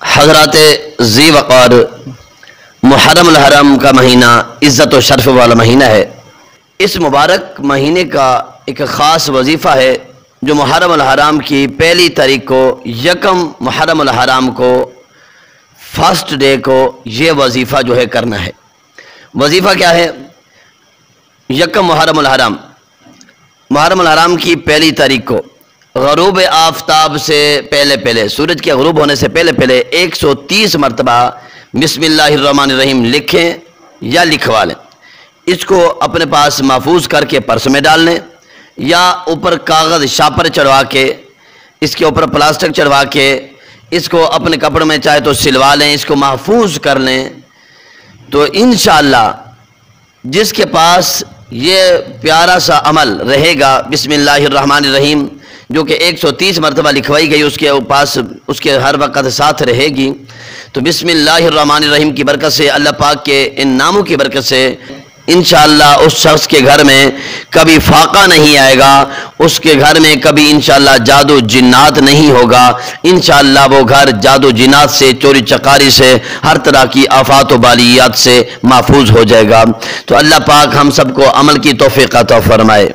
حضرات ذی وقار محرم الحرام کا مہینہ عزت و شرف والا مہینہ ہے۔ اس مبارک مہینے کا ایک خاص وظیفہ ہے جو محرم الحرام کی پہلی تاریخ کو، یکم محرم الحرام کو، فرسٹ ڈے کو یہ وظیفہ جو ہے کرنا ہے۔ وظیفہ کیا ہے؟ یکم محرم الحرام کی پہلی تاریخ کو غروب آفتاب سے پہلے سورج کے غروب ہونے سے پہلے 130 مرتبہ بسم اللہ الرحمن الرحیم لکھیں یا لکھوا لیں۔ اس کو اپنے پاس محفوظ کر کے پرس میں ڈال لیں یا اوپر کاغذ شاپر چڑھوا کے، اس کے اوپر پلاسٹک چڑھوا کے اس کو اپنے کپڑے میں چاہے تو سلوا لیں، اس کو محفوظ کر لیں۔ تو انشاءاللہ جس کے پاس یہ پیارا سا عمل رہے گا بسم اللہ الرحمن الرحیم جو کہ 130 مرتبہ لکھوائی گئی، اس کے پاس اس کے ہر وقت ساتھ رہے گی، تو بسم اللہ الرحمن الرحیم کی برکت سے، اللہ پاک کے ان ناموں کی برکت سے انشاءاللہ اس شخص کے گھر میں کبھی فاقہ نہیں آئے گا، اس کے گھر میں کبھی انشاءاللہ جادو جنات نہیں ہوگا، انشاءاللہ وہ گھر جادو جنات سے، چوری چکاری سے، ہر طرح کی آفات و بالیات سے محفوظ ہو جائے گا۔ تو اللہ پاک ہم سب کو عمل کی توفیق عطا فرمائے۔